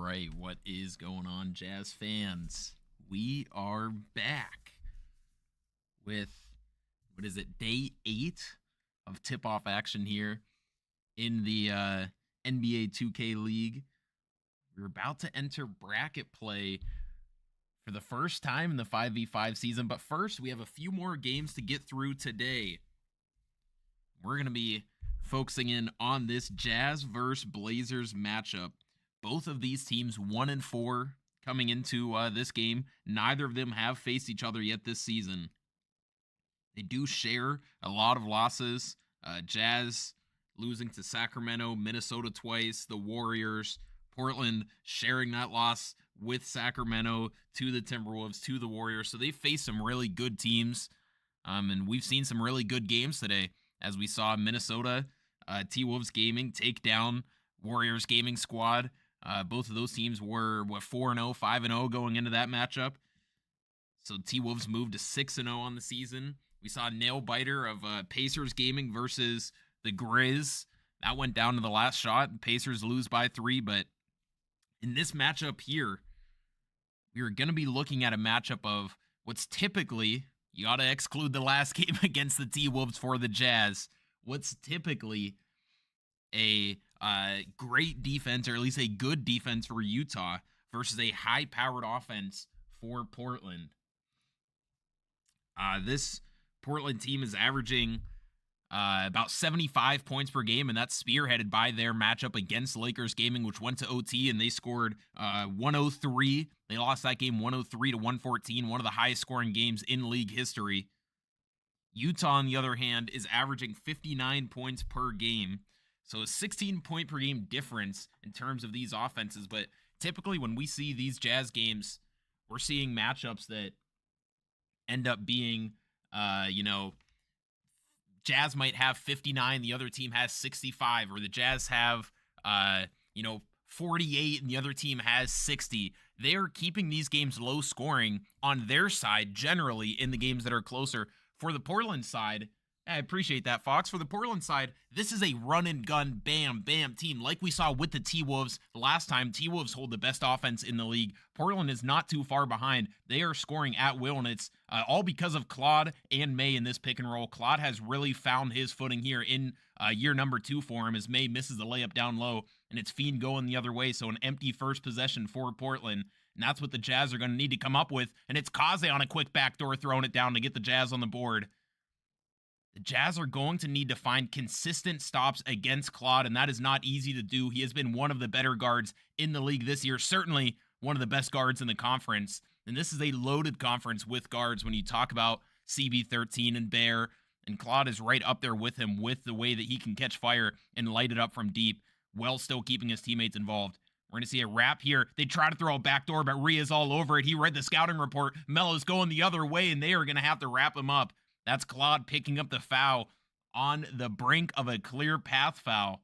right, what is going on, Jazz fans? We are back with, day 8 of tip-off action here in the NBA 2K League. We're about to enter bracket play for the first time in the 5v5 season, but first, we have a few more games to get through today. We're going to be focusing in on this Jazz versus Blazers matchup. Both of these teams 1-4 coming into this game. Neither of them have faced each other yet this season. They do share a lot of losses. Jazz losing to Sacramento, Minnesota twice, the Warriors, Portland sharing that loss with Sacramento to the Timberwolves, to the Warriors. So they face some really good teams. And we've seen some really good games today, as we saw Minnesota, T-Wolves Gaming take down Warriors Gaming Squad. Both of those teams were 4-0, 5-0 going into that matchup. So T-Wolves moved to 6-0 on the season. We saw a nail biter of Pacers Gaming versus the Grizz. That went down to the last shot. Pacers lose by 3, but in this matchup here, we are going to be looking at a matchup of what's typically, you got to exclude the last game against the T-Wolves for the Jazz, what's typically a great defense, or at least a good defense for Utah, versus a high-powered offense for Portland. This Portland team is averaging about 75 points per game, and that's spearheaded by their matchup against Lakers Gaming, which went to OT, and they scored 103. They lost that game 103-114, one of the highest scoring games in league history. Utah, on the other hand, is averaging 59 points per game. So a 16 point per game difference in terms of these offenses. But typically when we see these Jazz games, we're seeing matchups that end up being, Jazz might have 59, the other team has 65, or the Jazz have, 48 and the other team has 60. They are keeping these games low scoring on their side, generally in the games that are closer. For the Portland side, I appreciate that, Fox. For the Portland side, this is a run-and-gun, bam team. Like we saw with the T-Wolves the last time, T-Wolves hold the best offense in the league. Portland is not too far behind. They are scoring at will, and it's all because of Claude and May in this pick and roll. Claude has really found his footing here in year number 2 for him, as May misses the layup down low, and it's Fiend going the other way, so an empty first possession for Portland. And that's what the Jazz are going to need to come up with, and it's Kaze on a quick backdoor throwing it down to get the Jazz on the board. The Jazz are going to need to find consistent stops against Claude, and that is not easy to do. He has been one of the better guards in the league this year, certainly one of the best guards in the conference. And this is a loaded conference with guards when you talk about CB13 and Bear, and Claude is right up there with him with the way that he can catch fire and light it up from deep, while still keeping his teammates involved. We're going to see a wrap here. They try to throw a backdoor, but Rhea's all over it. He read the scouting report. Melo's going the other way, and they are going to have to wrap him up. That's Claude picking up the foul on the brink of a clear path foul.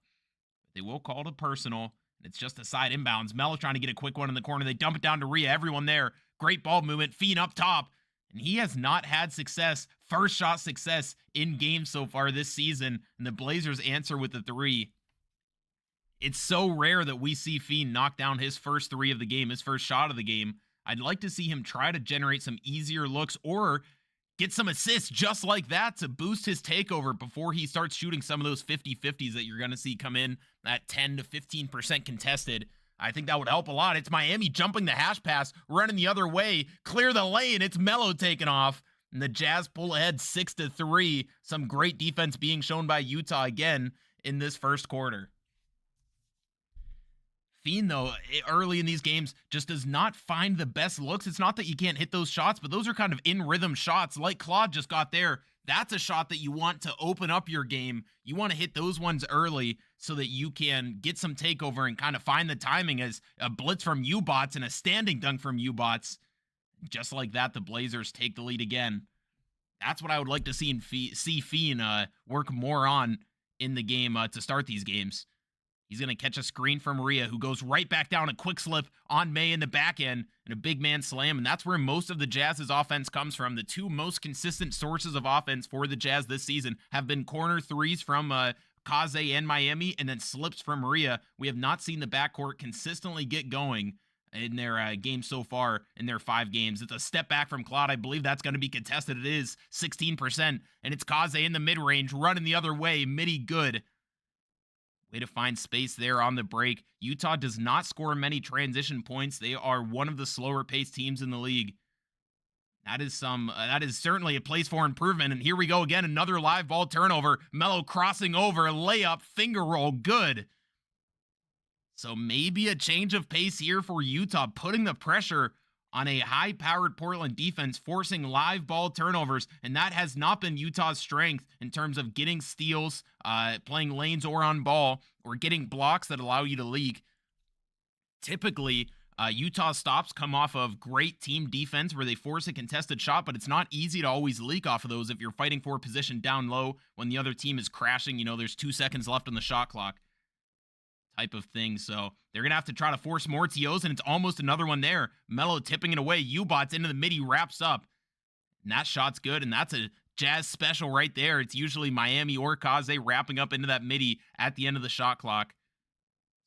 They will call it personal, and it's just a side inbounds. Melo trying to get a quick one in the corner. They dump it down to Rhea. Everyone there. Great ball movement. Fiend up top. And he has not had success, first shot success in games so far this season. And the Blazers answer with the 3. It's so rare that we see Fiend knock down his first 3 of the game, his first shot of the game. I'd like to see him try to generate some easier looks or get some assists just like that to boost his takeover before he starts shooting some of those 50-50s that you're going to see come in at 10 to 15% contested. I think that would help a lot. It's Miami jumping the hash pass, running the other way, clear the lane. It's Melo taking off, and the Jazz pull ahead 6-3. Some great defense being shown by Utah again in this first quarter. Fiend, though, early in these games just does not find the best looks. It's not that you can't hit those shots, but those are kind of in-rhythm shots like Claude just got there. That's a shot that you want to open up your game. You want to hit those ones early so that you can get some takeover and kind of find the timing as a blitz from U-Bots and a standing dunk from U-Bots. Just like that, the Blazers take the lead again. That's what I would like to see Fiend work more on in the game to start these games. He's going to catch a screen from Rhea, who goes right back down, a quick slip on May in the back end, and a big man slam, and that's where most of the Jazz's offense comes from. The 2 most consistent sources of offense for the Jazz this season have been corner threes from Kaze and Miami, and then slips from Maria. We have not seen the backcourt consistently get going in their game so far in their 5 games. It's a step back from Claude. I believe that's going to be contested. It is 16%, and it's Kaze in the mid-range, running the other way. Midi good. Way to find space there on the break. Utah does not score many transition points. They are one of the slower-paced teams in the league. That is certainly a place for improvement. And here we go again, another live ball turnover. Melo crossing over, layup, finger roll, good. So maybe a change of pace here for Utah, putting the pressure on a high-powered Portland defense, forcing live ball turnovers, and that has not been Utah's strength in terms of getting steals, playing lanes or on ball, or getting blocks that allow you to leak. Typically, Utah stops come off of great team defense where they force a contested shot, but it's not easy to always leak off of those if you're fighting for a position down low when the other team is crashing. You know, there's 2 seconds left on the shot clock type of thing. So they're going to have to try to force more TOs, and it's almost another one there. Melo tipping it away. U-Bots into the midi, wraps up. And that shot's good, and that's a Jazz special right there. It's usually Miami or Kaze wrapping up into that midi at the end of the shot clock.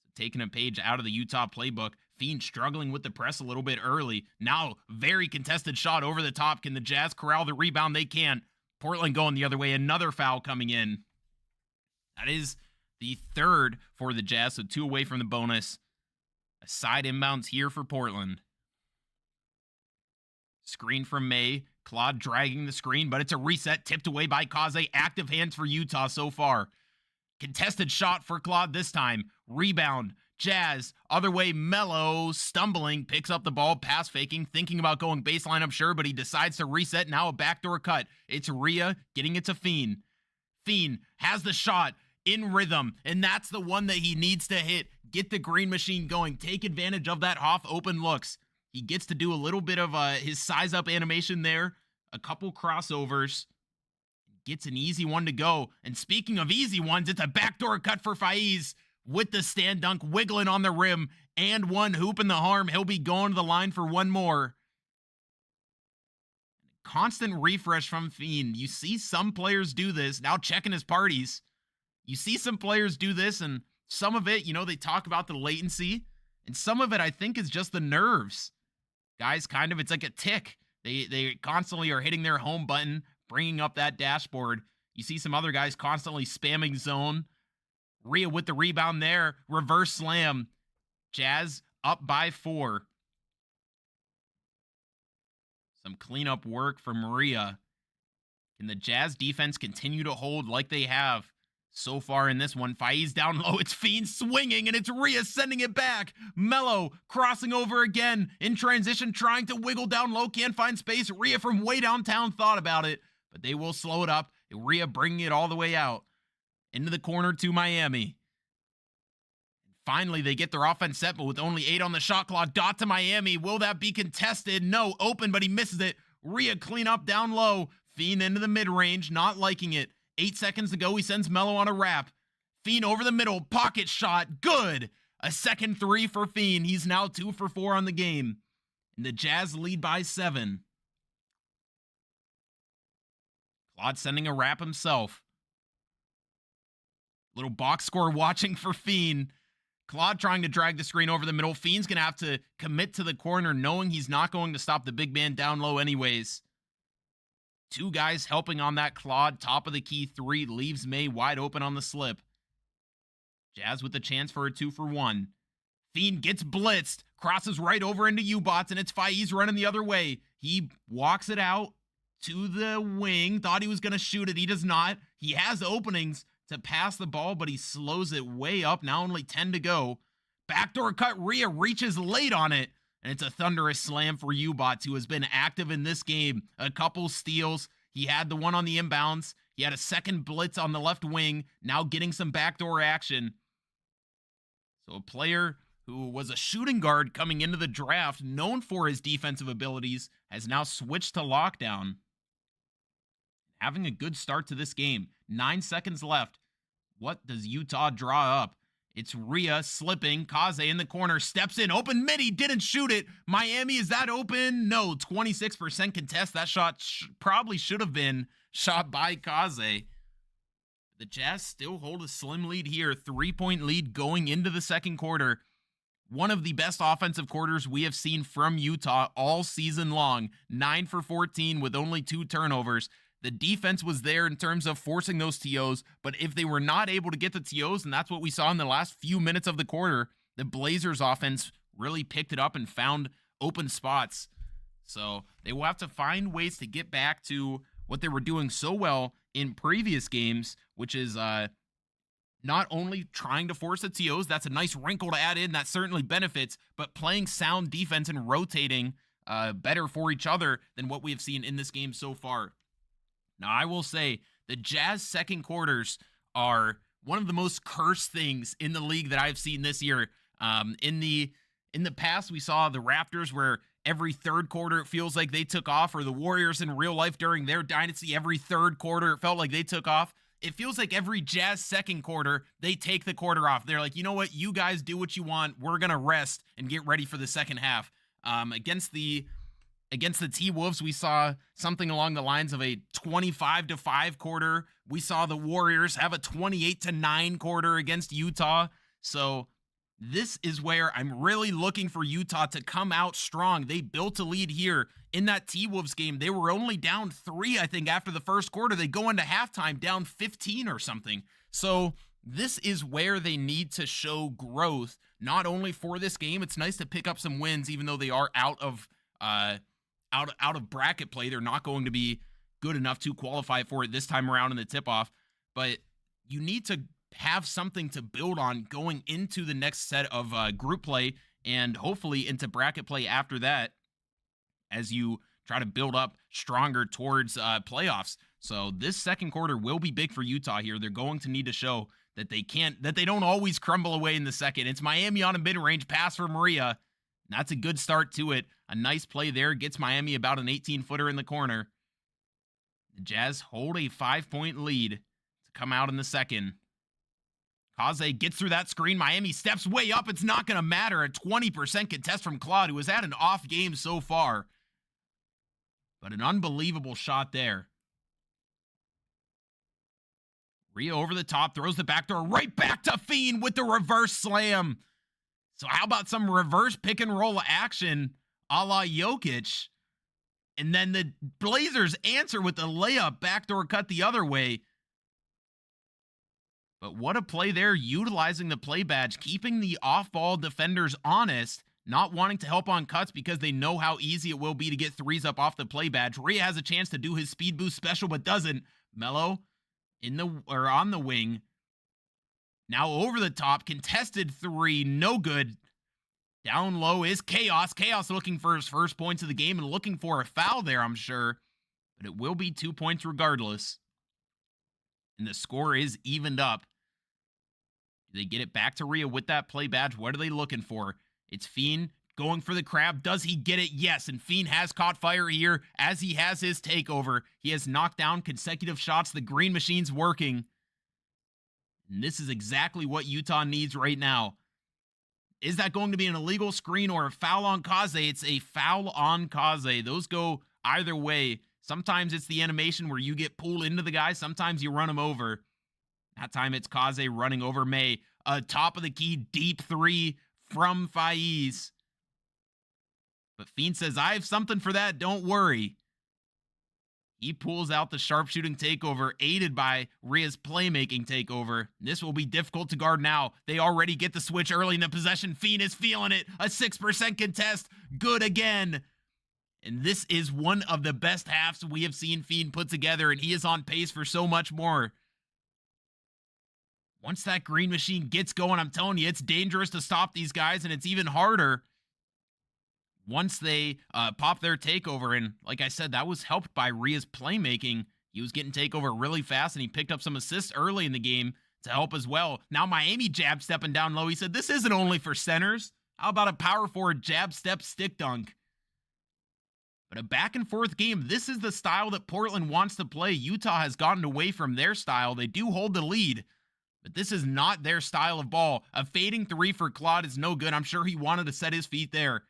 So taking a page out of the Utah playbook. Fiend struggling with the press a little bit early. Now, very contested shot over the top. Can the Jazz corral the rebound? They can't. Portland going the other way. Another foul coming in. That is the 3rd for the Jazz, so 2 away from the bonus. A side inbounds here for Portland. Screen from May. Claude dragging the screen, but it's a reset. Tipped away by Kaze. Active hands for Utah so far. Contested shot for Claude this time. Rebound. Jazz, other way, Melo, stumbling, picks up the ball, pass faking, thinking about going baseline, I'm sure, but he decides to reset. Now a backdoor cut. It's Rhea getting it to Fiend. Fiend has the shot in rhythm, and that's the one that he needs to hit. Get the green machine going. Take advantage of that Hoff open looks. He gets to do a little bit of his size-up animation there. A couple crossovers. Gets an easy one to go. And speaking of easy ones, it's a backdoor cut for Faiz. With the stand dunk, wiggling on the rim, and one hoop in the arm. He'll be going to the line for one more. Constant refresh from Fiend. You see some players do this, now checking his parties. You see some players do this, and some of it, you know, they talk about the latency, and some of it, I think, is just the nerves. Guys, kind of, it's like a tick. They constantly are hitting their home button, bringing up that dashboard. You see some other guys constantly spamming zone. Rhea with the rebound there. Reverse slam. Jazz up by 4. Some cleanup work from Maria. Can the Jazz defense continue to hold like they have so far in this one? Faiz down low. It's Fiend swinging, and it's Rhea sending it back. Melo crossing over again in transition, trying to wiggle down low. Can't find space. Rhea from way downtown thought about it, but they will slow it up. Rhea bringing it all the way out. Into the corner to Miami. Finally, they get their offense set, but with only 8 on the shot clock. Dot to Miami. Will that be contested? No. Open, but he misses it. Rhea clean up down low. Fiend into the mid-range. Not liking it. 8 seconds to go. He sends Melo on a wrap. Fiend over the middle. Pocket shot. Good. A second 3 for Fiend. He's now 2 for 4 on the game. And the Jazz lead by 7. Claude sending a wrap himself. Little box score watching for Fiend. Claude trying to drag the screen over the middle. Fiend's going to have to commit to the corner, knowing he's not going to stop the big man down low anyways. 2 guys helping on that Claude. Top of the key 3. Leaves May wide open on the slip. Jazz with the chance for a 2 for 1. Fiend gets blitzed. Crosses right over into U-Bots, and it's Faiz running the other way. He walks it out to the wing. Thought he was going to shoot it. He does not. He has openings to pass the ball, but he slows it way up. Now only 10 to go. Backdoor cut. Rhea reaches late on it, and it's a thunderous slam for U-Bots, who has been active in this game. A couple steals. He had the one on the inbounds. He had a second blitz on the left wing. Now getting some backdoor action. So a player who was a shooting guard coming into the draft, known for his defensive abilities, has now switched to lockdown. Having a good start to this game. 9 seconds left. What does Utah draw up? It's Rhea slipping. Kaze in the corner. Steps in. Open midi. Didn't shoot it. Miami, is that open? No. 26% contest. That shot probably should have been shot by Kaze. The Jazz still hold a slim lead here, 3-point lead going into the second quarter. One of the best offensive quarters we have seen from Utah all season long. 9 for 14 with only 2 turnovers. The defense was there in terms of forcing those TOs, but if they were not able to get the TOs, and that's what we saw in the last few minutes of the quarter, the Blazers offense really picked it up and found open spots. So they will have to find ways to get back to what they were doing so well in previous games, which is not only trying to force the TOs, that's a nice wrinkle to add in, that certainly benefits, but playing sound defense and rotating better for each other than what we have seen in this game so far. Now, I will say the Jazz second quarters are one of the most cursed things in the league that I've seen this year. In the past, we saw the Raptors where every third quarter it feels like they took off, or the Warriors in real life during their dynasty, every third quarter it felt like they took off. It feels like every Jazz second quarter, they take the quarter off. They're like, you know what? You guys do what you want. We're going to rest and get ready for the second half. Against the T-Wolves, we saw something along the lines of a 25-5 quarter. We saw the Warriors have a 28-9 quarter against Utah. So this is where I'm really looking for Utah to come out strong. They built a lead here. In that T-Wolves game, they were only down 3, I think, after the first quarter. They go into halftime down 15 or something. So this is where they need to show growth, not only for this game. It's nice to pick up some wins, even though they are out of bracket play. They're not going to be good enough to qualify for it this time around in the tip-off. But you need to have something to build on going into the next set of group play and hopefully into bracket play after that as you try to build up stronger towards playoffs. So this second quarter will be big for Utah here. They're going to need to show that they don't always crumble away in the second. It's Miami on a mid-range pass for Maria. That's a good start to it. A nice play there gets Miami about an 18-footer in the corner. The Jazz hold a 5-point lead to come out in the second. Kaze gets through that screen. Miami steps way up. It's not going to matter. A 20% contest from Claude, who has had an off game so far. But an unbelievable shot there. Rhea over the top, throws the backdoor right back to Fiend with the reverse slam. So how about some reverse pick and roll action a la Jokic? And then the Blazers answer with a layup, backdoor cut the other way. But what a play there, utilizing the play badge, keeping the off-ball defenders honest, not wanting to help on cuts because they know how easy it will be to get threes up off the play badge. Rhea has a chance to do his speed boost special, but doesn't. Melo on the wing. Now over the top, contested 3, no good. Down low is Chaos. Chaos looking for his first points of the game and looking for a foul there, I'm sure. But it will be 2 points regardless. And the score is evened up. Do they get it back to Rhea with that play badge? What are they looking for? It's Fiend going for the crab. Does he get it? Yes. And Fiend has caught fire here as he has his takeover. He has knocked down consecutive shots. The green machine's working. And this is exactly what Utah needs right now. Is that going to be an illegal screen or a foul on Kaze? It's a foul on Kaze. Those go either way. Sometimes it's the animation where you get pulled into the guy. Sometimes you run him over. That time it's Kaze running over May. A top of the key deep 3 from Faiz. But Fiend says, I have something for that. Don't worry. He pulls out the sharpshooting takeover, aided by Rhea's playmaking takeover. This will be difficult to guard now. They already get the switch early in the possession. Fiend is feeling it. A 6% contest. Good again. And this is one of the best halves we have seen Fiend put together, and he is on pace for so much more. Once that green machine gets going, I'm telling you, it's dangerous to stop these guys, and it's even harder once they pop their takeover. And like I said, that was helped by Rhea's playmaking. He was getting takeover really fast, and he picked up some assists early in the game to help as well. Now Miami jab stepping down low. He said, this isn't only for centers. How about a power forward jab step stick dunk? But a back and forth game. This is the style that Portland wants to play. Utah has gotten away from their style. They do hold the lead, but this is not their style of ball. A fading 3 for Claude is no good. I'm sure he wanted to set his feet there.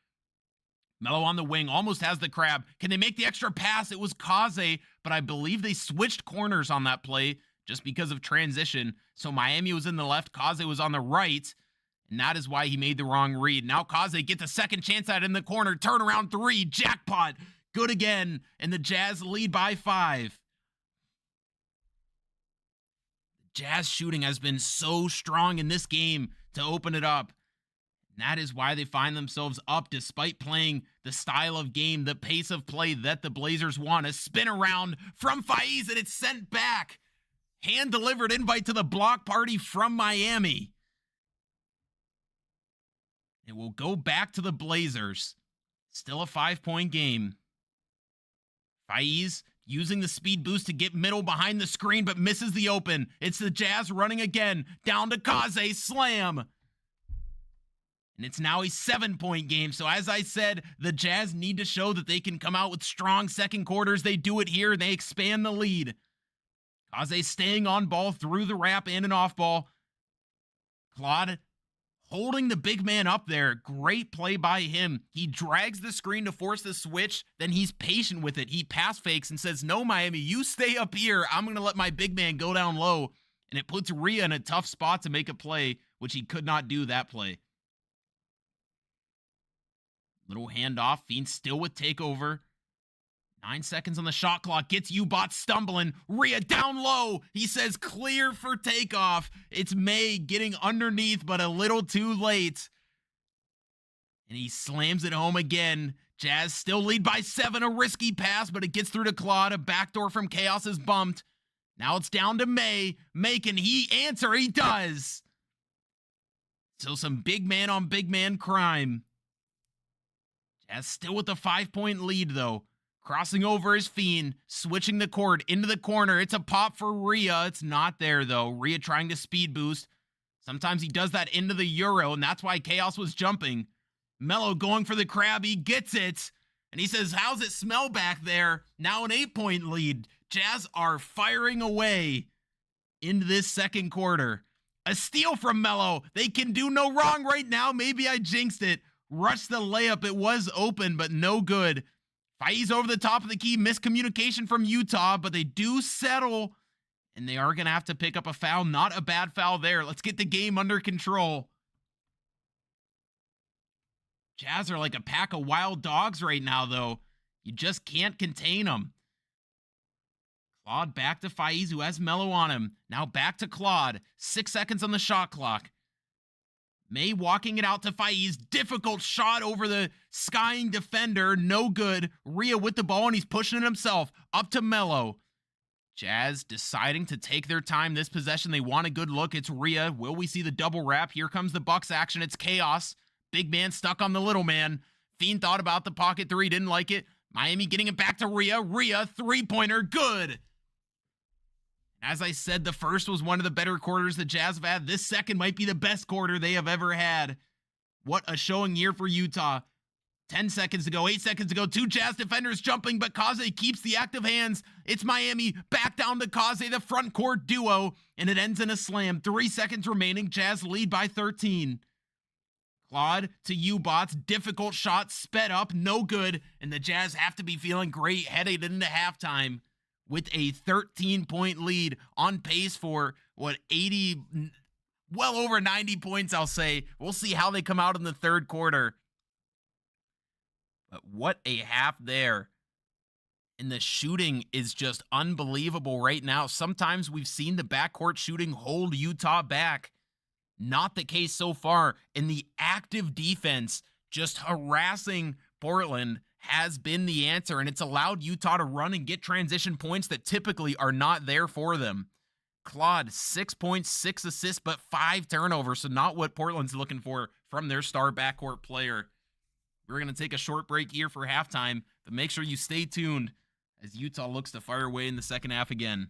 Melo on the wing, almost has the crab. Can they make the extra pass? It was Kaze, but I believe they switched corners on that play. just because of transition. So Miami was in the left, Kaze was on the right, and that is why he made the wrong read. Now Kaze gets a second chance at it in the corner. Turnaround three, jackpot. Good again, and the Jazz lead by 5. Jazz shooting has been so strong in this game to open it up. And that is why they find themselves up despite playing the style of game, the pace of play that the Blazers want. A spin around from Faiz, and it's sent back. Hand-delivered invite to the block party from Miami. It will go back to the Blazers. Still a 5-point game. Faiz using the speed boost to get middle behind the screen, but misses the open. It's the Jazz running again. Down to Kaze, slam. And it's now a 7-point game. So as I said, the Jazz need to show that they can come out with strong second quarters. They do it here. They expand the lead. Kaze staying on ball through the wrap and an off ball. Claude holding the big man up there. Great play by him. He drags the screen to force the switch. Then he's patient with it. He pass fakes and says, no, Miami, you stay up here. I'm going to let my big man go down low. And it puts Rhea in a tough spot to make a play, which he could not do that play. Little handoff. Fiend still with takeover. 9 seconds on the shot clock. Gets Ubot stumbling. Rhea down low. He says clear for takeoff. It's May getting underneath, but a little too late. And he slams it home again. Jazz still lead by 7. A risky pass, but it gets through to Claude. A backdoor from Chaos is bumped. Now it's down to May. May, can he answer? He does. So some big man on big man crime. Jazz still with a 5-point lead, though. Crossing over his Fiend, switching the court into the corner. It's a pop for Rhea. It's not there, though. Rhea trying to speed boost. Sometimes he does that into the Euro, and that's why Chaos was jumping. Melo going for the crab. He gets it. And he says, how's it smell back there? Now an 8-point lead. Jazz are firing away into this second quarter. A steal from Melo. They can do no wrong right now. Maybe I jinxed it. Rushed the layup. It was open, but no good. Faiz over the top of the key. Miscommunication from Utah, but they do settle, and they are going to have to pick up a foul. Not a bad foul there. Let's get the game under control. Jazz are like a pack of wild dogs right now, though. You just can't contain them. Claude back to Faiz, who has Melo on him. Now back to Claude. 6 seconds on the shot clock. May walking it out to Faiz. Difficult shot over the skying defender. No good. Rhea with the ball, and he's pushing it himself. Up to Melo. Jazz deciding to take their time this possession. They want a good look. It's Rhea. Will we see the double wrap? Here comes the Bucks action. It's Chaos. Big man stuck on the little man. Fiend thought about the pocket three. Didn't like it. Miami getting it back to Rhea. Rhea, three-pointer. Good. As I said, the first was one of the better quarters the Jazz have had. This second might be the best quarter they have ever had. What a showing year for Utah. 10 seconds to go, 8 seconds to go. 2 Jazz defenders jumping, but Kaze keeps the active hands. It's Miami back down to Kaze, the front court duo, and it ends in a slam. 3 seconds remaining. Jazz lead by 13. Claude to Ubots. Difficult shot, sped up, no good, and the Jazz have to be feeling great headed into halftime with a 13-point lead, on pace for, 80, well over 90 points, I'll say. We'll see how they come out in the third quarter. But what a half there. And the shooting is just unbelievable right now. Sometimes we've seen the backcourt shooting hold Utah back. Not the case so far. And the active defense just harassing Portland has been the answer, and it's allowed Utah to run and get transition points that typically are not there for them. Claude, 6 points, 6 assists, but 5 turnovers, so not what Portland's looking for from their star backcourt player. We're going to take a short break here for halftime, but make sure you stay tuned as Utah looks to fire away in the second half again.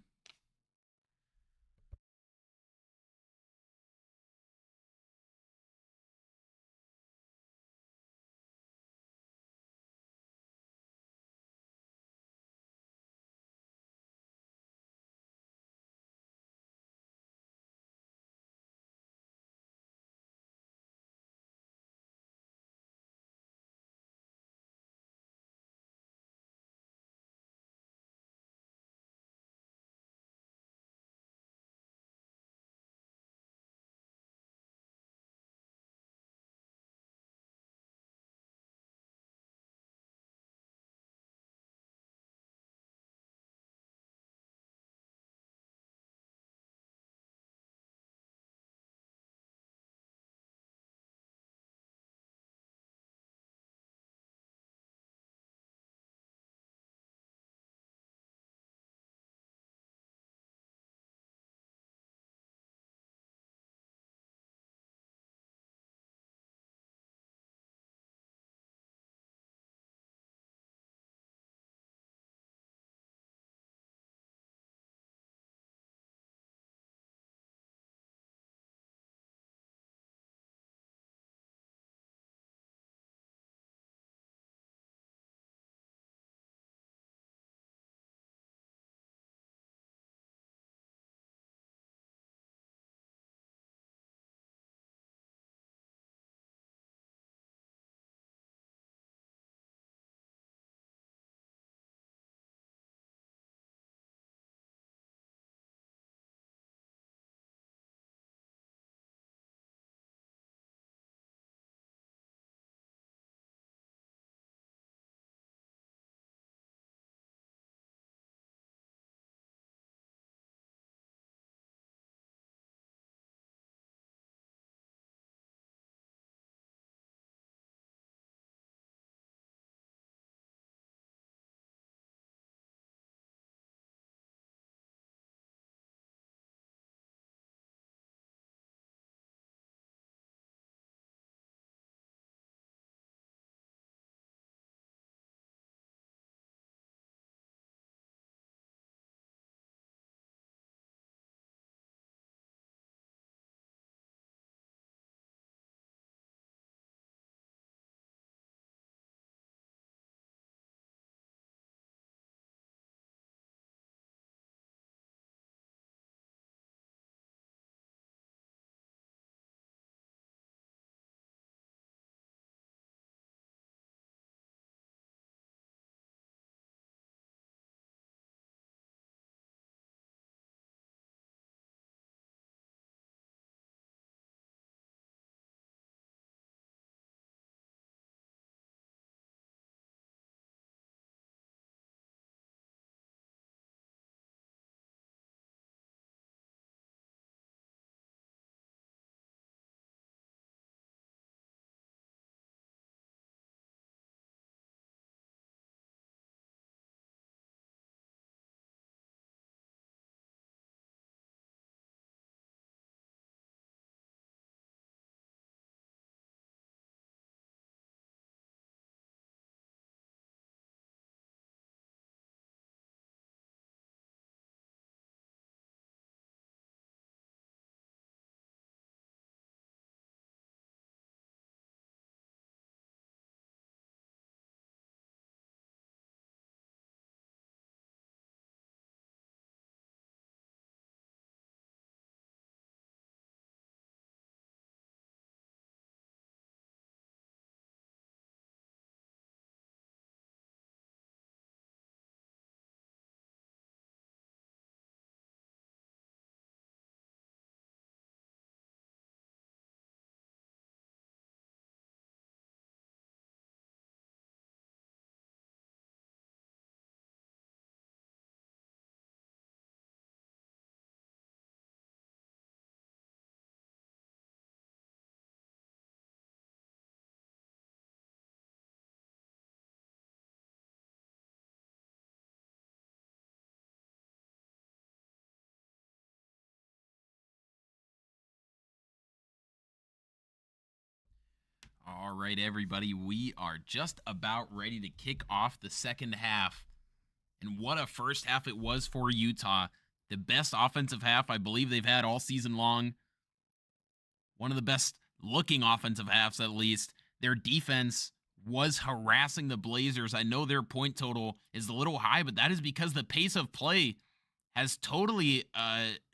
All right, everybody, we are just about ready to kick off the second half. And what a first half it was for Utah. The best offensive half I believe they've had all season long. One of the best looking offensive halves, at least. Their defense was harassing the Blazers. I know their point total is a little high, but that is because the pace of play has totally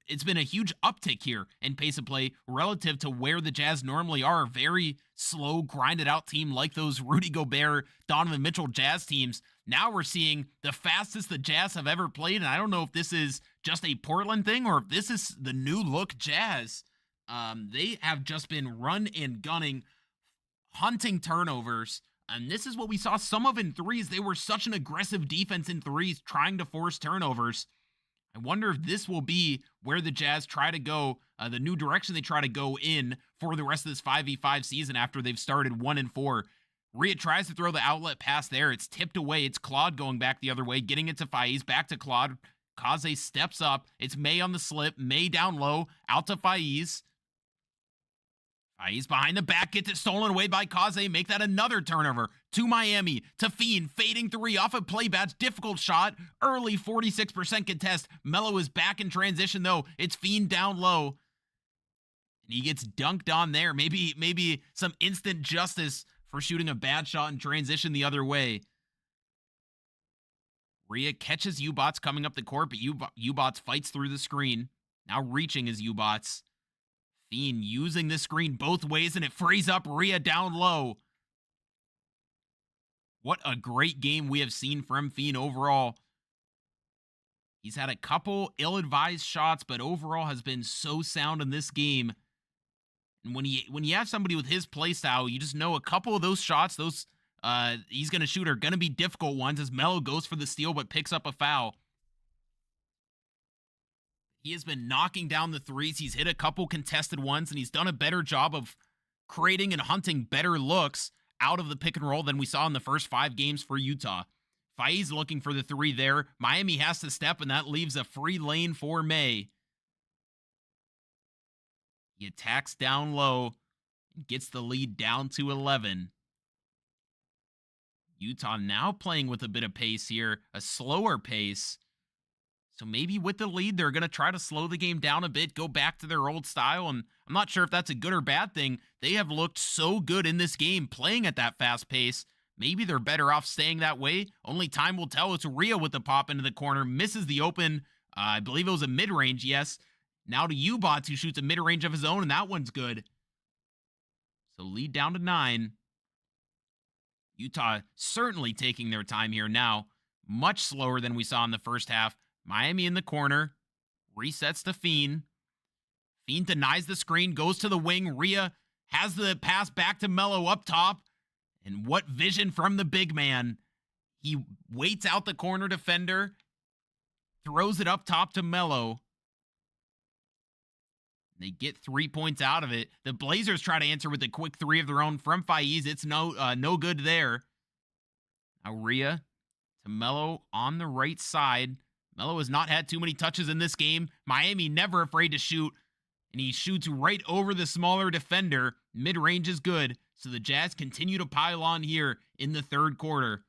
it's been a huge uptick here in pace of play relative to where the Jazz normally are. Very slow, grinded out team like those Rudy Gobert, Donovan Mitchell Jazz teams. Now we're seeing the fastest the Jazz have ever played, and I don't know if this is just a Portland thing or if this is the new look Jazz. They have just been run and gunning, hunting turnovers. And this is what we saw some of in threes. They were such an aggressive defense in threes, trying to force turnovers. I wonder if this will be where the Jazz try to go, the new direction they try to go in for the rest of this 5v5 season after they've started 1-4. Rhea tries to throw the outlet pass there. It's tipped away. It's Claude going back the other way, getting it to Faiz, back to Claude. Kaze steps up. It's May on the slip. May down low, out to Faiz. Faiz behind the back, gets it stolen away by Kaze. Make that another turnover to Miami. To Fiend, fading three off of play bats. Difficult shot. Early 46% contest. Melo is back in transition though. It's Fiend down low. And he gets dunked on there. Maybe some instant justice for shooting a bad shot in transition the other way. Rhea catches Ubots coming up the court, but Ubots fights through the screen. Now reaching is Ubots. Fiend using the screen both ways, and it frees up Rhea down low. What a great game we have seen from Fiend overall. He's had a couple ill-advised shots, but overall has been so sound in this game. And when you have somebody with his play style, you just know a couple of those shots, he's going to shoot are going to be difficult ones as Melo goes for the steal but picks up a foul. He has been knocking down the threes. He's hit a couple contested ones, and he's done a better job of creating and hunting better looks out of the pick and roll than we saw in the first 5 games for Utah. Faiz looking for the three there. Miami has to step, and that leaves a free lane for May. He attacks down low and gets the lead down to 11. Utah now playing with a bit of pace here, a slower pace. So maybe with the lead, they're going to try to slow the game down a bit, go back to their old style, and I'm not sure if that's a good or bad thing. They have looked so good in this game, playing at that fast pace. Maybe they're better off staying that way. Only time will tell. It's Rhea with the pop into the corner, misses the open. I believe it was a mid-range, yes. Now to Ubots, who shoots a mid-range of his own, and that one's good. So lead down to 9. Utah certainly taking their time here now. Much slower than we saw in the first half. Miami in the corner. Resets to Fiend. Fiend denies the screen, goes to the wing. Rhea has the pass back to Melo up top. And what vision from the big man. He waits out the corner defender. Throws it up top to Melo. They get 3 points out of it. The Blazers try to answer with a quick three of their own from Faiz. It's no good there. Now Rhea to Melo on the right side. Melo has not had too many touches in this game. Miami never afraid to shoot. And he shoots right over the smaller defender. Mid-range is good. So the Jazz continue to pile on here in the third quarter.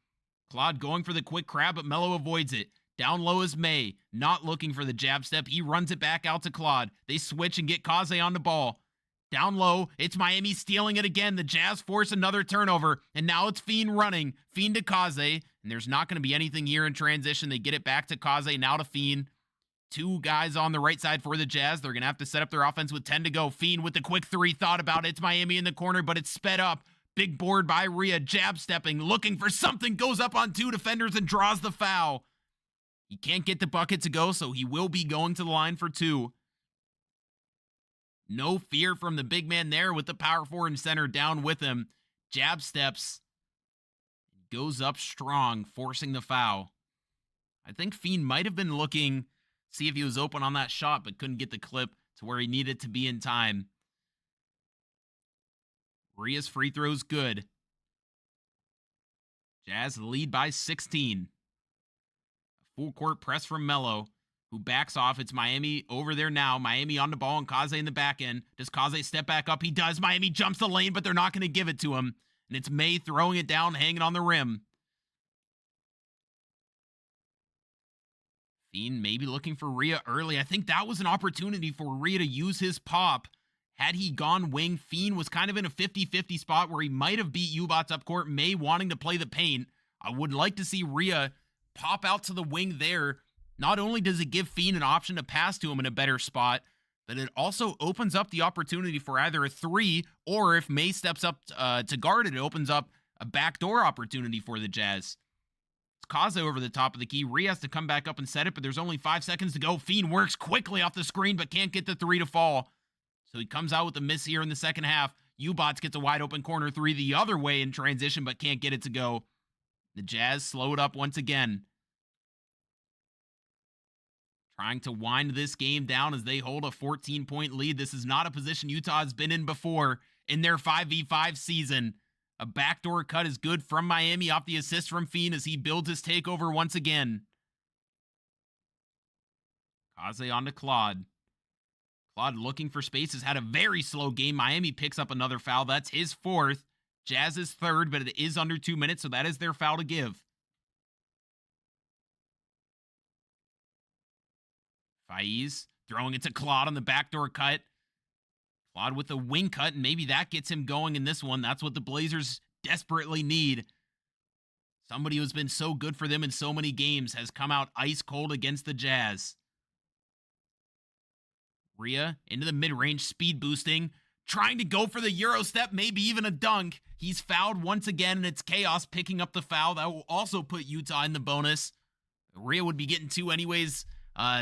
Claude going for the quick grab, but Melo avoids it. Down low is May, not looking for the jab step. He runs it back out to Claude. They switch and get Kaze on the ball. Down low, it's Miami stealing it again. The Jazz force another turnover, and now it's Fiend running. Fiend to Kaze, and there's not going to be anything here in transition. They get it back to Kaze, now to Fiend. 2 guys on the right side for the Jazz. They're going to have to set up their offense with 10 to go. Fiend with the quick three, thought about it. It's Miami in the corner, but it's sped up. Big board by Rhea, jab stepping, looking for something, goes up on 2 defenders and draws the foul. He can't get the bucket to go, so he will be going to the line for 2. No fear from the big man there with the power forward and center down with him. Jab steps. Goes up strong, forcing the foul. I think Fiend might have been looking, see if he was open on that shot, but couldn't get the clip to where he needed to be in time. Rhea's free throw's good. Jazz lead by 16. A full court press from Melo. who backs off. It's Miami over there now. Miami on the ball and Kaze in the back end. Does Kaze step back up? He does. Miami jumps the lane, but they're not going to give it to him. And it's May throwing it down, hanging on the rim. Fiend maybe looking for Rhea early. I think that was an opportunity for Rhea to use his pop. Had he gone wing, Fiend was kind of in a 50-50 spot where he might have beat Ubots up court. May wanting to play the paint. I would like to see Rhea pop out to the wing there. Not only does it give Fiend an option to pass to him in a better spot, but it also opens up the opportunity for either a three, or if May steps up to guard it, it opens up a backdoor opportunity for the Jazz. It's Kaze over the top of the key. Rhea has to come back up and set it, but there's only 5 seconds to go. Fiend works quickly off the screen, but can't get the three to fall. So he comes out with a miss here in the second half. Ubots gets a wide open corner three the other way in transition, but can't get it to go. The Jazz slow it up once again. Trying to wind this game down as they hold a 14-point lead. This is not a position Utah has been in before in their 5v5 season. A backdoor cut is good from Miami off the assist from Fiend as he builds his takeover once again. Kaze on to Claude. Claude looking for space, has had a very slow game. Miami picks up another foul. That's his fourth. Jazz's third, but it is under 2 minutes, so that is their foul to give. Faiz throwing it to Claude on the backdoor cut. Claude with a wing cut, and maybe that gets him going in this one. That's what the Blazers desperately need. Somebody who's been so good for them in so many games has come out ice cold against the Jazz. Rhea into the mid-range, speed boosting, trying to go for the Euro step, maybe even a dunk. He's fouled once again, and it's Chaos picking up the foul. That will also put Utah in the bonus. Rhea would be getting two anyways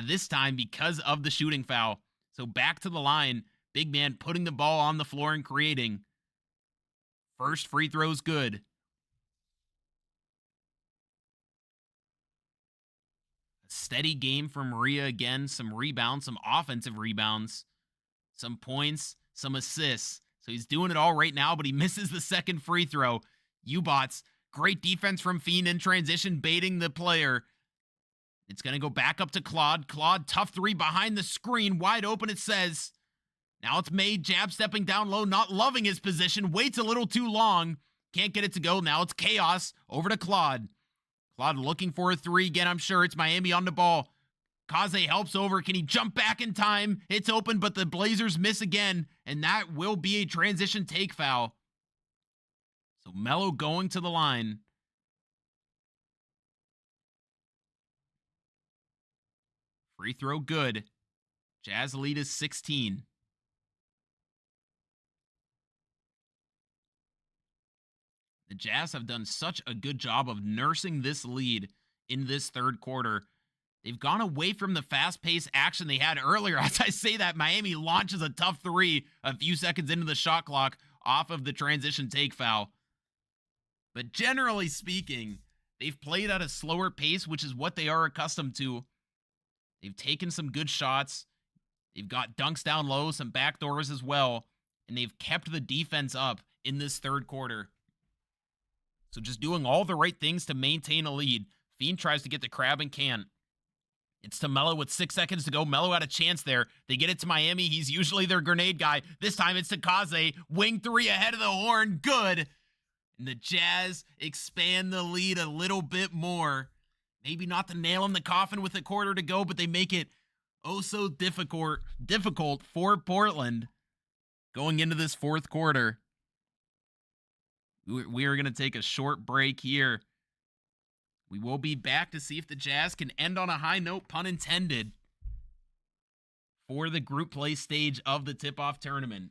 this time because of the shooting foul. So back to the line. Big man putting the ball on the floor and creating. First free throw's good. A steady game from Rhea again. Some rebounds, some offensive rebounds, some points, some assists. So he's doing it all right now, but he misses the second free throw. Ubots, great defense from Fiend in transition, baiting the player. It's going to go back up to Claude. Claude, tough three behind the screen. Wide open, it says. Now it's May, jab stepping down low, not loving his position. Waits a little too long. Can't get it to go. Now it's Chaos over to Claude. Claude looking for a three again, I'm sure. It's Miami on the ball. Kaze helps over. Can he jump back in time? It's open, but the Blazers miss again, and that will be a transition take foul. So Melo going to the line. Free throw good. Jazz lead is 16. The Jazz have done such a good job of nursing this lead in this third quarter. They've gone away from the fast-paced action they had earlier. As I say that, Miami launches a tough three a few seconds into the shot clock off of the transition take foul. But generally speaking, they've played at a slower pace, which is what they are accustomed to. They've taken some good shots. They've got dunks down low, some backdoors as well, and they've kept the defense up in this third quarter. So just doing all the right things to maintain a lead. Fiend tries to get the crab and can't. It's to Melo with 6 seconds to go. Melo had a chance there. They get it to Miami. He's usually their grenade guy. This time it's to Kaze. Wing three ahead of the horn. Good. And the Jazz expand the lead a little bit more. Maybe not the nail in the coffin with a quarter to go, but they make it oh so difficult for Portland going into this fourth quarter. We are going to take a short break here. We will be back to see if the Jazz can end on a high note, pun intended, for the group play stage of the tip-off tournament.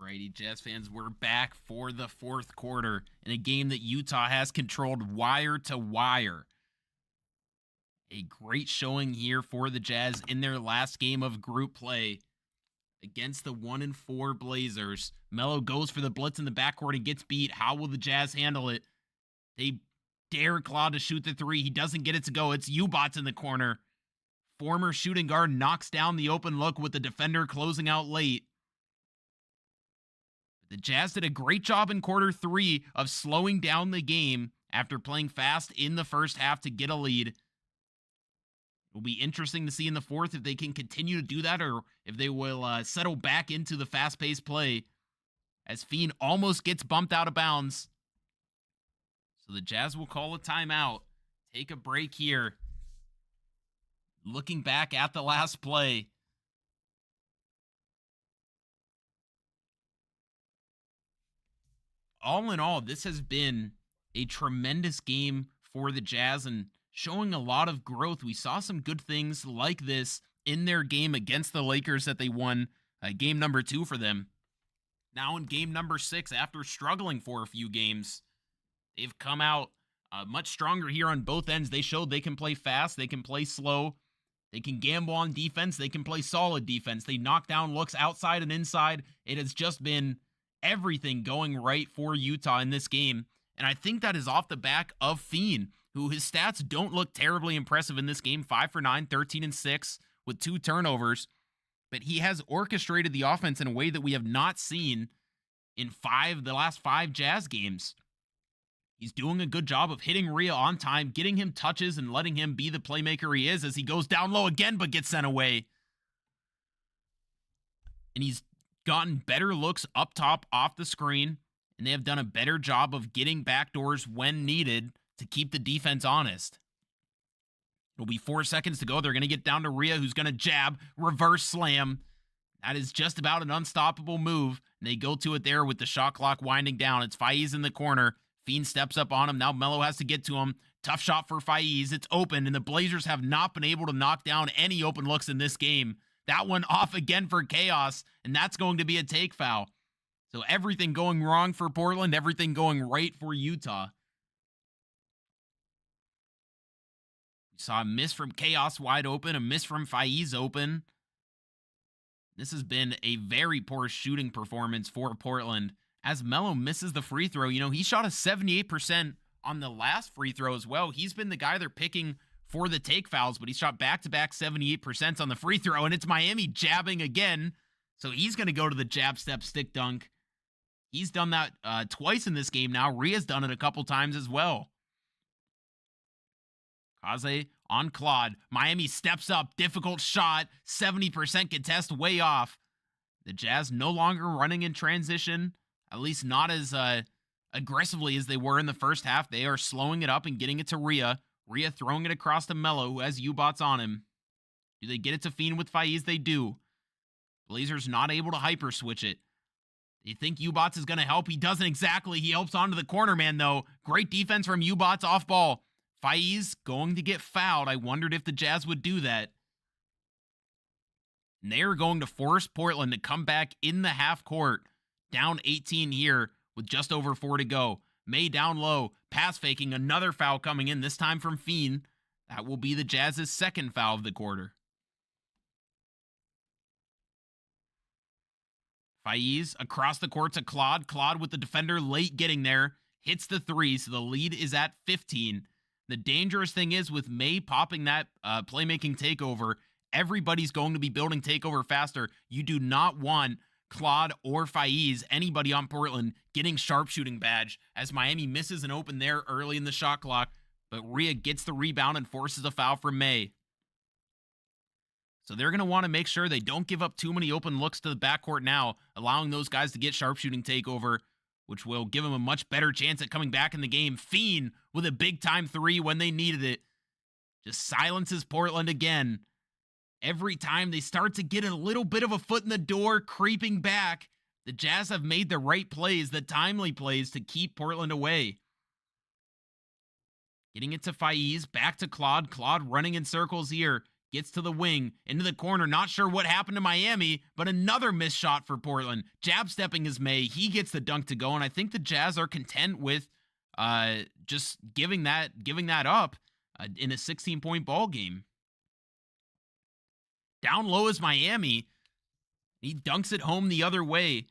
Alrighty, Jazz fans, we're back for the fourth quarter in a game that Utah has controlled wire to wire. A great showing here for the Jazz in their last game of group play against the 1-4 Blazers. Melo goes for the blitz in the backcourt and gets beat. How will the Jazz handle it? They dare Claude to shoot the three. He doesn't get it to go. It's Ubats in the corner. Former shooting guard knocks down the open look with the defender closing out late. The Jazz did a great job in quarter three of slowing down the game after playing fast in the first half to get a lead. It'll be interesting to see in the fourth if they can continue to do that or if they will settle back into the fast-paced play as Fiend almost gets bumped out of bounds. So the Jazz will call a timeout, take a break here. Looking back at the last play, all in all, this has been a tremendous game for the Jazz and showing a lot of growth. We saw some good things like this in their game against the Lakers that they won game number 2 for them. Now in game number 6, after struggling for a few games, they've come out much stronger here on both ends. They showed they can play fast, they can play slow, they can gamble on defense, they can play solid defense. They knock down looks outside and inside. It has just been everything going right for Utah in this game. And I think that is off the back of Fiend, who his stats don't look terribly impressive in this game. 5 for 9, 13 and 6 with 2 turnovers. But he has orchestrated the offense in a way that we have not seen in the last 5 Jazz games. He's doing a good job of hitting Rhea on time, getting him touches and letting him be the playmaker he is as he goes down low again but gets sent away. And he's gotten better looks up top off the screen, and they have done a better job of getting backdoors when needed to keep the defense honest. It'll be 4 seconds to go. They're going to get down to Rhea, who's going to jab, reverse slam. That is just about an unstoppable move. And they go to it there with the shot clock winding down. It's Faiz in the corner. Fiend steps up on him. Now Melo has to get to him. Tough shot for Faiz. It's open, and the Blazers have not been able to knock down any open looks in this game. That one off again for Chaos, and that's going to be a take foul. So everything going wrong for Portland, everything going right for Utah. We saw a miss from Chaos wide open, a miss from Faiz open. This has been a very poor shooting performance for Portland. As Melo misses the free throw, he shot a 78% on the last free throw as well. He's been the guy they're picking for the take fouls, but he shot back-to-back 78% on the free throw, and it's Miami jabbing again. So he's going to go to the jab step stick dunk. He's done that twice in this game now. Rhea's done it a couple times as well. Kaze on Claude. Miami steps up. Difficult shot. 70% contest way off. The Jazz no longer running in transition, at least not as aggressively as they were in the first half. They are slowing it up and getting it to Rhea. Rhea throwing it across to Melo, who has Ubats on him. Do they get it to Fiend with Faiz? They do. Blazers not able to hyper switch it. They think Ubats is going to help. He doesn't exactly. He helps onto the corner man, though. Great defense from Ubats off ball. Faiz going to get fouled. I wondered if the Jazz would do that. And they are going to force Portland to come back in the half court. Down 18 here with just over 4 to go. May down low, pass faking, another foul coming in, this time from Fiend. That will be the Jazz's second foul of the quarter. Faiz across the court to Claude. Claude with the defender late getting there. Hits the 3, so the lead is at 15. The dangerous thing is with May popping that playmaking takeover, everybody's going to be building takeover faster. You do not want Claude or Faiz, anybody on Portland, getting sharpshooting badge as Miami misses an open there early in the shot clock, but Rhea gets the rebound and forces a foul from May. So they're going to want to make sure they don't give up too many open looks to the backcourt now, allowing those guys to get sharpshooting takeover, which will give them a much better chance at coming back in the game. Fiend with a big-time 3 when they needed it. Just silences Portland again. Every time they start to get a little bit of a foot in the door, creeping back, the Jazz have made the right plays, the timely plays to keep Portland away. Getting it to Faiz, back to Claude. Claude running in circles here. Gets to the wing, into the corner. Not sure what happened to Miami, but another missed shot for Portland. Jab stepping is May. He gets the dunk to go, and I think the Jazz are content with just giving that up in a 16-point ball game. Down low is Miami. He dunks it home the other way.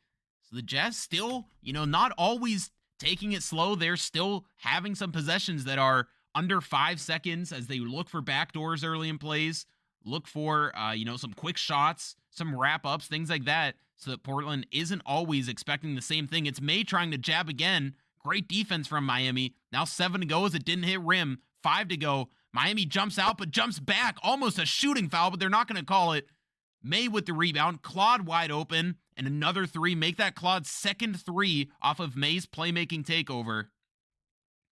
So the Jazz still, not always taking it slow. They're still having some possessions that are under 5 seconds as they look for backdoors early in plays, look for, some quick shots, some wrap-ups, things like that, so that Portland isn't always expecting the same thing. It's May trying to jab again. Great defense from Miami. Now 7 to go as it didn't hit rim. 5 to go. Miami jumps out, but jumps back. Almost a shooting foul, but they're not going to call it. May with the rebound. Claude wide open. And another 3. Make that Claude's second 3 off of May's playmaking takeover.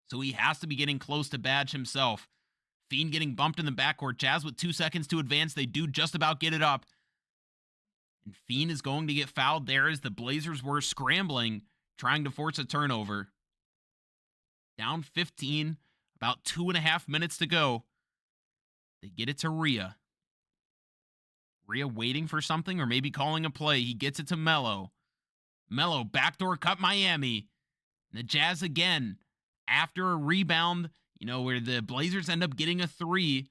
So he has to be getting close to Badge himself. Fiend getting bumped in the backcourt. Jazz with 2 seconds to advance. They do just about get it up. And Fiend is going to get fouled there as the Blazers were scrambling, trying to force a turnover. Down 15, about 2.5 minutes to go. They get it to Rhea. Rhea waiting for something or maybe calling a play. He gets it to Melo. Melo, backdoor cut Miami. And the Jazz again, after a rebound, where the Blazers end up getting a 3,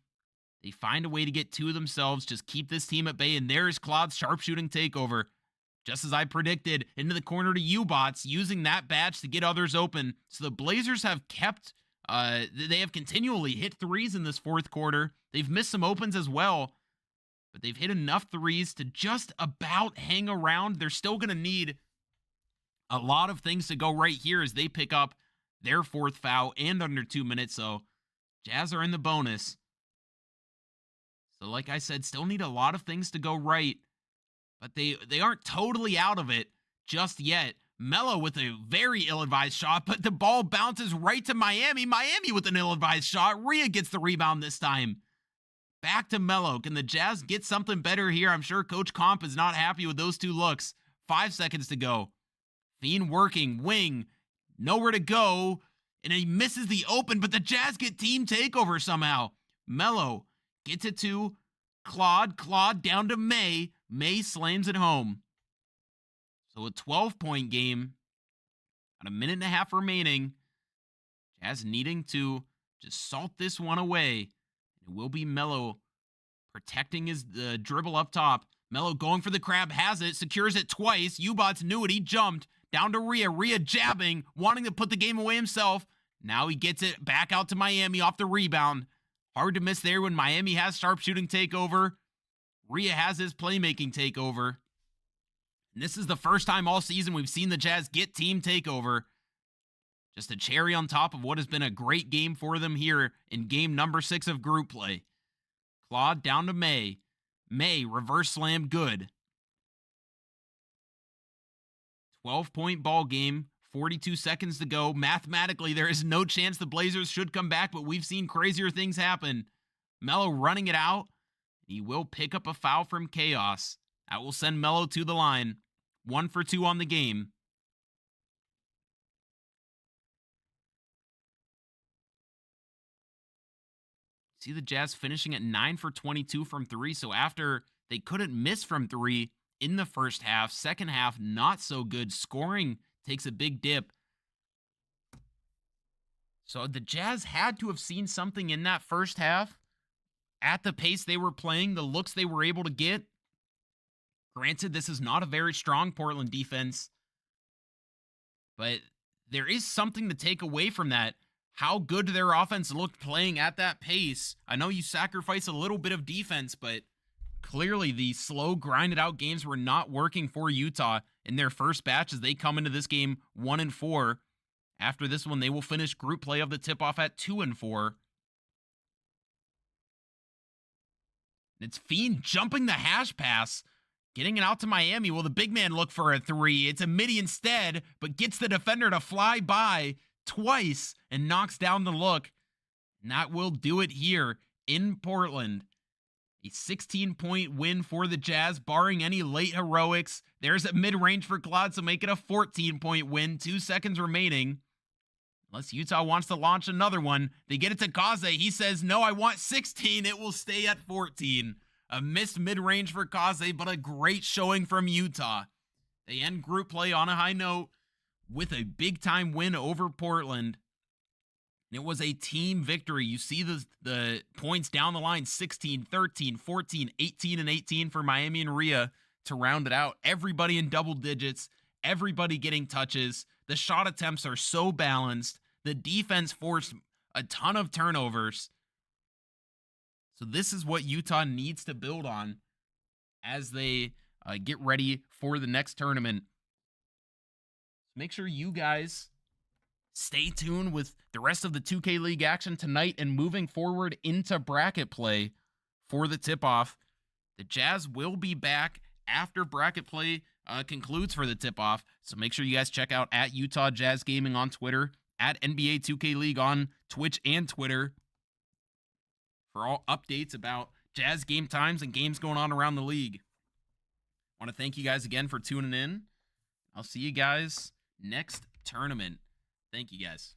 they find a way to get 2 themselves, just keep this team at bay, and there's Claude's sharpshooting takeover. Just as I predicted, into the corner to U-Bots, using that badge to get others open. So the Blazers have kept, they have continually hit 3s in this fourth quarter. They've missed some opens as well, but they've hit enough 3s to just about hang around. They're still going to need a lot of things to go right here as they pick up their 4th foul and under 2 minutes. So Jazz are in the bonus. So like I said, still need a lot of things to go right, but they aren't totally out of it just yet. Melo with a very ill-advised shot, but the ball bounces right to Miami. Miami with an ill-advised shot. Rhea gets the rebound this time. Back to Melo. Can the Jazz get something better here? I'm sure Coach Comp is not happy with those 2 looks. 5 seconds to go. Fiend working, wing, nowhere to go, and he misses the open, but the Jazz get team takeover somehow. Melo gets it to Claude. Claude down to May. May slams it home. So a 12-point game. About 1.5 minutes remaining. Jazz needing to just salt this one away. It will be Melo protecting his dribble up top. Melo going for the crab, has it, secures it twice. U-Bots knew it, he jumped. Down to Rhea. Rhea jabbing, wanting to put the game away himself. Now he gets it back out to Miami off the rebound. Hard to miss there when Miami has sharpshooting takeover. Rhea has his playmaking takeover. And this is the first time all season we've seen the Jazz get team takeover. Just a cherry on top of what has been a great game for them here in game number 6 of group play. Claude down to May. May reverse slam good. 12-point ball game. 42 seconds to go. Mathematically, there is no chance the Blazers should come back, but we've seen crazier things happen. Melo running it out. He will pick up a foul from Chaos. That will send Melo to the line. 1 for 2 on the game. See the Jazz finishing at 9 for 22 from 3. So after they couldn't miss from 3 in the first half, second half, not so good. Scoring takes a big dip. So the Jazz had to have seen something in that first half. At the pace they were playing, the looks they were able to get. Granted, this is not a very strong Portland defense, but there is something to take away from that. How good their offense looked playing at that pace. I know you sacrifice a little bit of defense, but clearly the slow, grinded out games were not working for Utah in their first batch as they come into this game 1-4. After this one, they will finish group play of the tip-off at 2-4. It's Fiend jumping the hash pass, getting it out to Miami. Will the big man look for a 3? It's a midi instead, but gets the defender to fly by twice and knocks down the look. And that will do it here in Portland. A 16-point win for the Jazz, barring any late heroics. There's a mid-range for Claude, so make it a 14-point win. 2 seconds remaining. Unless Utah wants to launch another one. They get it to Kaze. He says, no, I want 16. It will stay at 14. A missed mid-range for Kaze, but a great showing from Utah. They end group play on a high note with a big-time win over Portland. It was a team victory. You see the points down the line, 16, 13, 14, 18, and 18 for Miami and Rhea to round it out. Everybody in double digits, everybody getting touches. The shot attempts are so balanced. The defense forced a ton of turnovers. So this is what Utah needs to build on as they get ready for the next tournament. Make sure you guys stay tuned with the rest of the 2K League action tonight and moving forward into bracket play for the tip-off. The Jazz will be back after bracket play concludes for the tip-off. So make sure you guys check out at Utah Jazz Gaming on Twitter, at NBA 2K League on Twitch and Twitter for all updates about Jazz game times and games going on around the league. I want to thank you guys again for tuning in. I'll see you guys next tournament. Thank you guys.